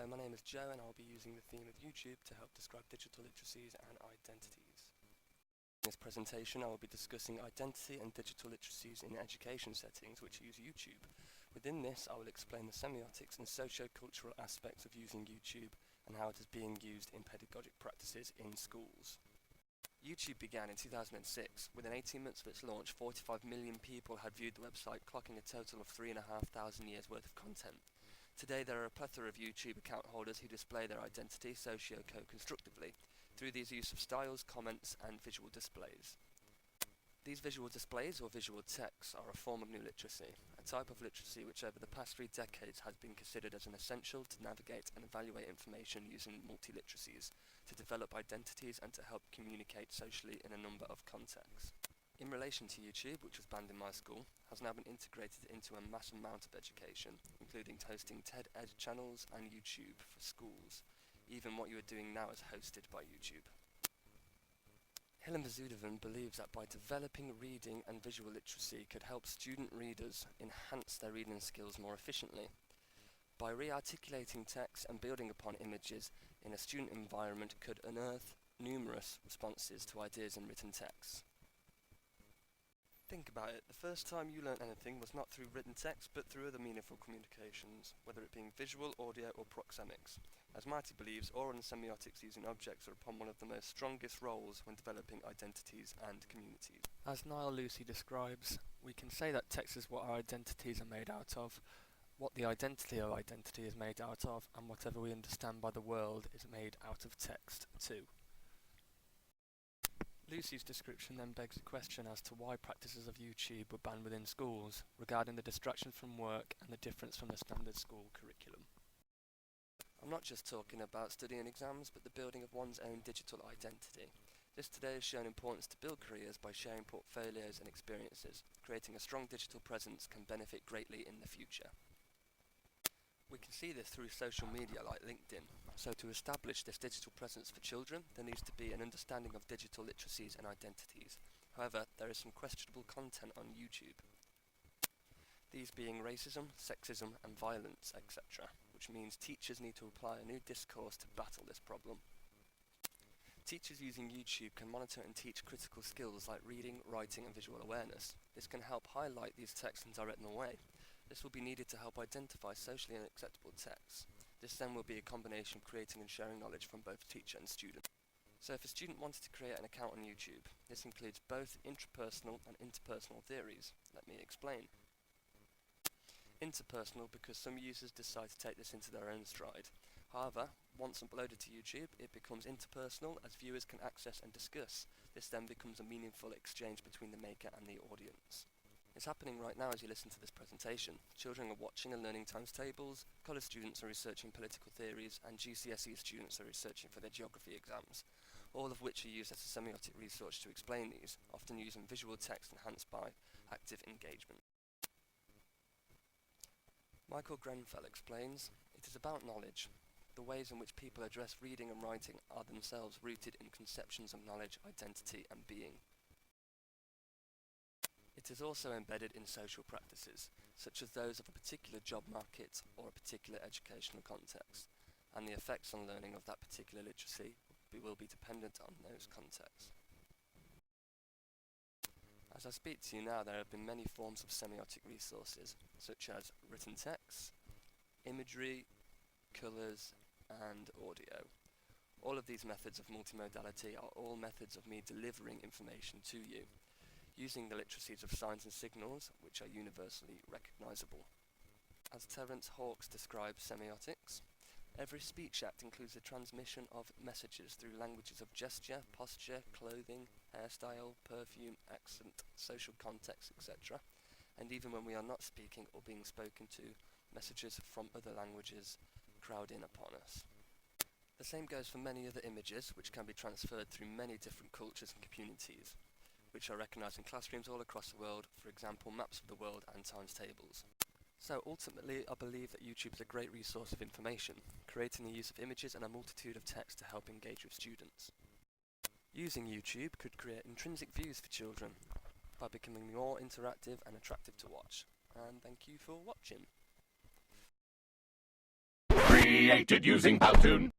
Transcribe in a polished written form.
Hello, my name is Joe and I'll be using the theme of YouTube to help describe digital literacies and identities. In this presentation I will be discussing identity and digital literacies in education settings which use YouTube. Within this I will explain the semiotics and socio-cultural aspects of using YouTube and how it is being used in pedagogic practices in schools. YouTube began in 2006. Within 18 months of its launch, 45 million people had viewed the website, clocking a total of 3,500 years worth of content. Today there are a plethora of YouTube account holders who display their identity socio-constructively through these use of styles, comments and visual displays. These visual displays or visual texts are a form of new literacy, a type of literacy which over the past 3 decades has been considered as an essential to navigate and evaluate information using multi-literacies, to develop identities and to help communicate socially in a number of contexts. In relation to YouTube, which was banned in my school, has now been integrated into a mass amount of education, including hosting TED-Ed channels and YouTube for schools. Even what you are doing now is hosted by YouTube. Hilam Vasudevan believes that by developing reading and visual literacy could help student readers enhance their reading skills more efficiently. By re-articulating text and building upon images in a student environment could unearth numerous responses to ideas in written texts. Think about it, the first time you learnt anything was not through written text but through other meaningful communications, whether it being visual, audio or proxemics. As Marty believes, oral and semiotics using objects are upon one of the most strongest roles when developing identities and communities. As Niall Lucy describes, we can say that text is what our identities are made out of, what the identity of identity is made out of, and whatever we understand by the world is made out of text too. Lucy's description then begs the question as to why practices of YouTube were banned within schools, regarding the distraction from work and the difference from the standard school curriculum. I'm not just talking about studying exams, but the building of one's own digital identity. This today has shown importance to build careers by sharing portfolios and experiences. Creating a strong digital presence can benefit greatly in the future. We can see this through social media like LinkedIn. So to establish this digital presence for children, there needs to be an understanding of digital literacies and identities. However, there is some questionable content on YouTube. These being racism, sexism and violence, etc., which means teachers need to apply a new discourse to battle this problem. Teachers using YouTube can monitor and teach critical skills like reading, writing and visual awareness. This can help highlight these texts and direct them away. This will be needed to help identify socially unacceptable texts. This then will be a combination of creating and sharing knowledge from both teacher and student. So if a student wanted to create an account on YouTube, this includes both intrapersonal and interpersonal theories. Let me explain. Interpersonal because some users decide to take this into their own stride. However, once uploaded to YouTube, it becomes interpersonal as viewers can access and discuss. This then becomes a meaningful exchange between the maker and the audience. It's happening right now as you listen to this presentation. Children are watching and learning times tables, college students are researching political theories, and GCSE students are researching for their geography exams, all of which are used as a semiotic research to explain these, often using visual text enhanced by active engagement. Michael Grenfell explains, it is about knowledge. The ways in which people address reading and writing are themselves rooted in conceptions of knowledge, identity, and being. It is also embedded in social practices, such as those of a particular job market or a particular educational context, and the effects on learning of that particular literacy will be dependent on those contexts. As I speak to you now, there have been many forms of semiotic resources, such as written text, imagery, colours, and audio. All of these methods of multimodality are all methods of me delivering information to you, using the literacies of signs and signals, which are universally recognisable. As Terence Hawkes describes semiotics, every speech act includes the transmission of messages through languages of gesture, posture, clothing, hairstyle, perfume, accent, social context, etc. And even when we are not speaking or being spoken to, messages from other languages crowd in upon us. The same goes for many other images, which can be transferred through many different cultures and communities, which are recognised in classrooms all across the world, for example maps of the world and times tables. So ultimately I believe that YouTube is a great resource of information, creating the use of images and a multitude of text to help engage with students. Using YouTube could create intrinsic views for children by becoming more interactive and attractive to watch. And thank you for watching. Created using Powtoon.